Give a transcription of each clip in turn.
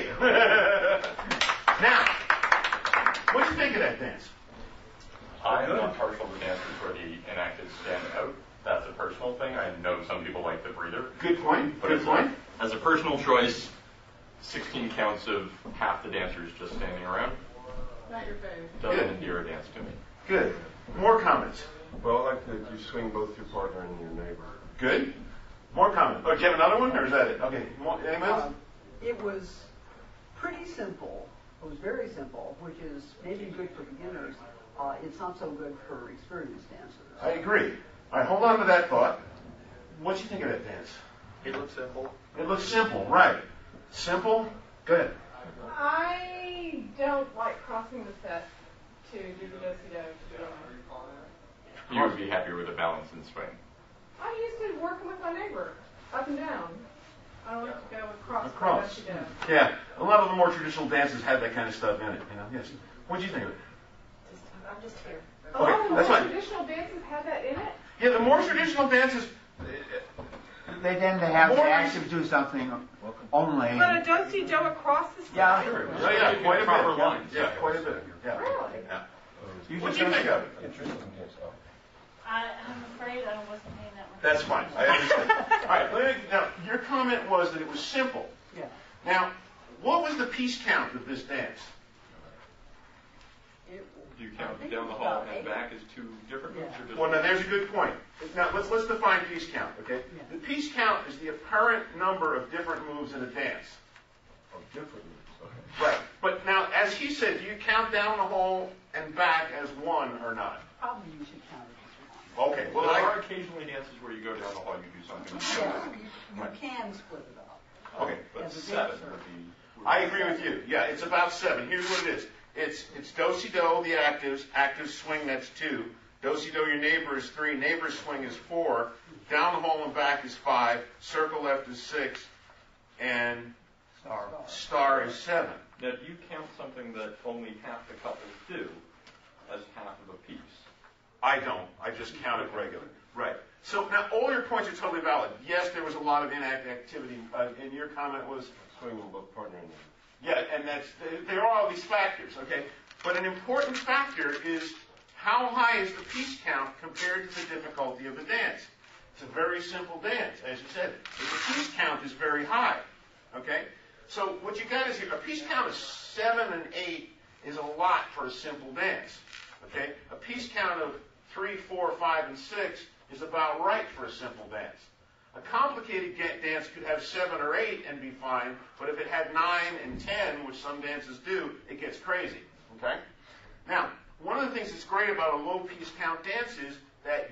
you. Now, what do you think of that dance? I'm not partial to dances where the inactives stand out. That's a personal thing. I know some people like the breather. Good point. But Good point. As a personal choice, 16 counts of half the dancers just standing around Not your fave. doesn't endear a dance to me. Good. More comments. Well, I like that you swing both your partner and your neighbor. Good. More comments. Oh, do you have another one, or is that it? Okay. Anyone else? It was pretty simple. It was very simple, which is maybe good for beginners. It's not so good for experienced dancers. I agree. All right, hold on to that thought. What do you think of that dance? It looks simple. It looks simple, right? Simple. Good. I don't like crossing the set to do the do-si-do. You would be happier with a balance and swing. I used to work with my neighbor, up and down. I don't like to go across. Across. Do-si-do. Yeah. A lot of the more traditional dances had that kind of stuff in it. You know. Yes. What do you think of it? I'm just here. A lot of the that's more fine. traditional dances had that in it. Yeah, the more traditional dances. They tend to have the More active do something only. But a do-si-do across the stage. Yeah. Oh, yeah, quite a Proper bit. lines. Yeah, quite a bit. Yeah. Really? Yeah. What do you think of it? Interesting dance. Oh. I'm afraid I wasn't paying that much. That's fine. I understand. All right. Now, your comment was that it was simple. Yeah. Now, what was the piece count of this dance? Do you count down the hall and back as two different moves, or just Well, now there's a good point. Now let's define piece count, okay? Yeah. The piece count is the apparent number of different moves in a dance. Oh, different moves. Okay. Right. But now, as he said, do you count down the hall and back as one or not? Probably you should count it as one. Okay. Well, there are occasionally dances where you go down the hall, you do something. Yeah, you can split it up. Okay. But As a 7 dancer. would be. I agree with you. Yeah, it's about 7. Here's what it is. It's do-si-do, the active swing, that's 2. Do-si-do, your neighbor is 3. Neighbor swing is 4. Down the hall and back is 5. Circle left is 6. And star is 7. Now, do you count something that only half the couples do as half of a piece? I don't. I just count it regular. Right. So now all your points are totally valid. Yes, there was a lot of inactivity, and your comment was, Swinging both partner and neighbor. yeah, and there are all these factors, okay? But an important factor is how high is the piece count compared to the difficulty of the dance. It's a very simple dance, as you said. The piece count is very high, okay? So what you got is here, a piece count of 7 and 8 is a lot for a simple dance, okay? A piece count of 3, 4, 5, and 6 is about right for a simple dance. A complicated dance could have 7 or 8 and be fine, but if it had 9 and 10, which some dances do, it gets crazy, okay? Now, one of the things that's great about a low piece count dance is that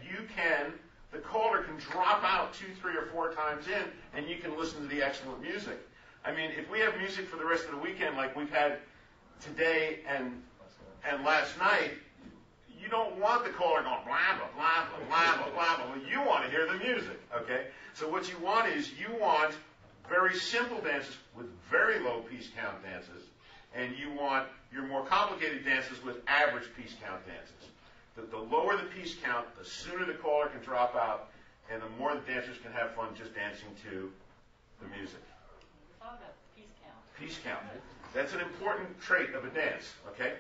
the caller can drop out 2, 3, or 4 times in, and you can listen to the excellent music. I mean, if we have music for the rest of the weekend like we've had today and last night, you don't want the caller going blah, blah, blah, blah, blah, blah, blah, blah. You want to hear the music, okay? So what you want is you want very simple dances with very low piece count dances, and you want your more complicated dances with average piece count dances. The lower the piece count, the sooner the caller can drop out, and the more the dancers can have fun just dancing to the music. Talk about piece count. Piece count. That's an important trait of a dance, okay?